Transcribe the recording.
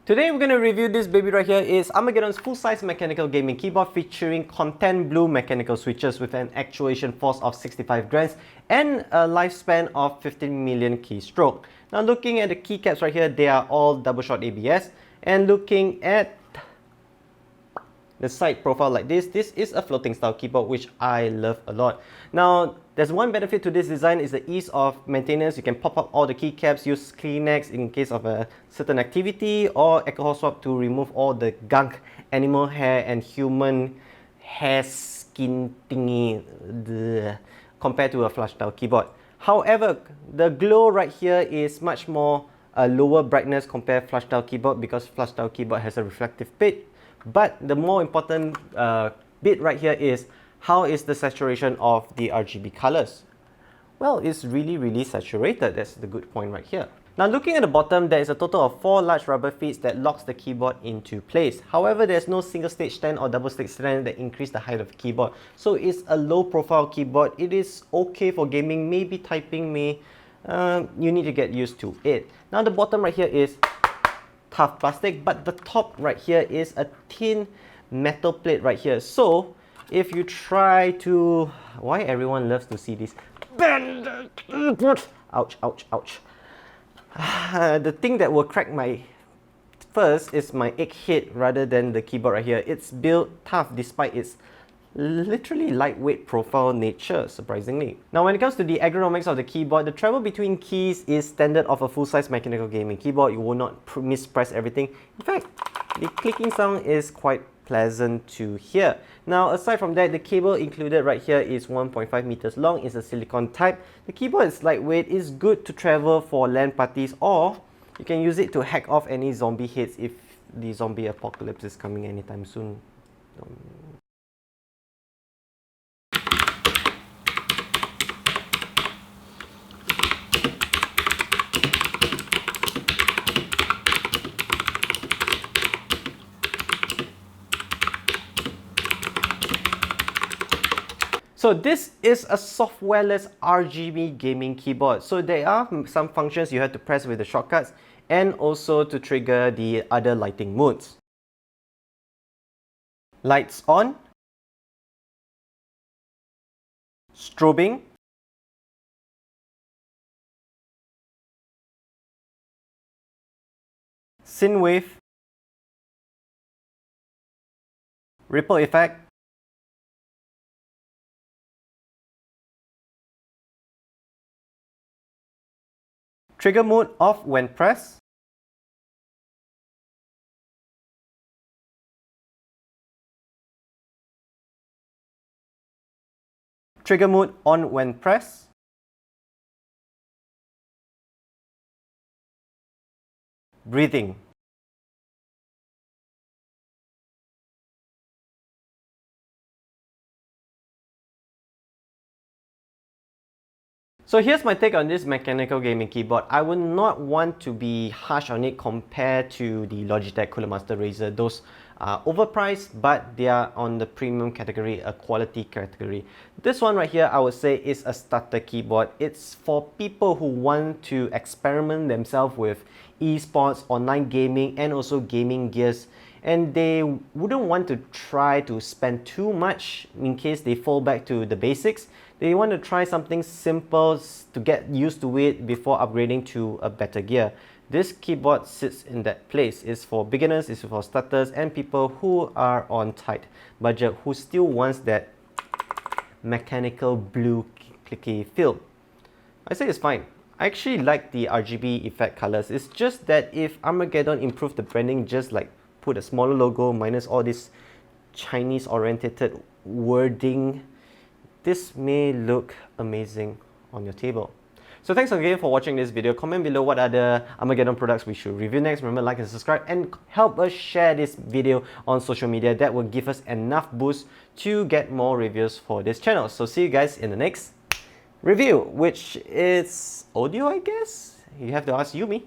Today we're going to review this baby right here. Is Armageddon's full-size mechanical gaming keyboard featuring content blue mechanical switches with an actuation force of 65 grams and a lifespan of 15 million keystroke. Now looking at the keycaps right here, they are all double shot ABS, and looking at the side profile like this is a floating style keyboard, which I love a lot. Now there's one benefit to this design is the ease of maintenance. You can pop up all the keycaps, use Kleenex in case of a certain activity, or alcohol swab to remove all the gunk, animal hair and human hair skin thingy compared to a flush style keyboard. However, the glow right here is much more lower brightness compared to flush style keyboard, because flush style keyboard has a reflective bit. But the more important bit right here is how is the saturation of the RGB colors. Well, it's really saturated. That's the good point right here. Now looking at the bottom, there is a total of 4 large rubber feet that locks the keyboard into place. However, there's no single stage stand or double stage stand that increase the height of the keyboard. So it's a low profile keyboard. It is okay for gaming, maybe typing, you need to get used to it. Now the bottom right here is tough plastic, but the top right here is a thin metal plate right here. So if you try to, why everyone loves to see this, ouch, the thing that will crack my first is my egg head rather than the keyboard right here. It's built tough despite its literally lightweight profile nature, surprisingly. Now when it comes to the ergonomics of the keyboard, the travel between keys is standard of a full-size mechanical gaming keyboard. You will not mispress everything. In fact, the clicking sound is quite pleasant to hear. Now aside from that, the cable included right here is 1.5 meters long. It's a silicone type. The keyboard is lightweight. It's good to travel for LAN parties, or you can use it to hack off any zombie hits if the zombie apocalypse is coming anytime soon. So this is a softwareless RGB gaming keyboard. So there are some functions you have to press with the shortcuts, and also to trigger the other lighting modes. Lights on, strobing, synthwave, ripple effect, trigger mode off when pressed, trigger mode on when pressed, breathing. So here's my take on this mechanical gaming keyboard. I would not want to be harsh on it compared to the Logitech Cooler Master Razer. Those are overpriced, but they are on the premium category, a quality category. This one right here, I would say, is a starter keyboard. It's for people who want to experiment themselves with esports, online gaming, and also gaming gears. And they wouldn't want to try to spend too much in case they fall back to the basics. They want to try something simple to get used to it before upgrading to a better gear. This keyboard sits in that place. It's for beginners, it's for starters, and people who are on tight budget, who still wants that mechanical blue clicky feel. I say it's fine. I actually like the RGB effect colors. It's just that if Armageddon improved the branding, just like put a smaller logo minus all this Chinese oriented wording, this may look amazing on your table. So thanks again for watching this video. Comment below what other Armageddon products we should review next. Remember, like and subscribe, and help us share this video on social media. That will give us enough boost to get more reviews for this channel. So see you guys in the next review, which is audio, I guess. You have to ask Yumi.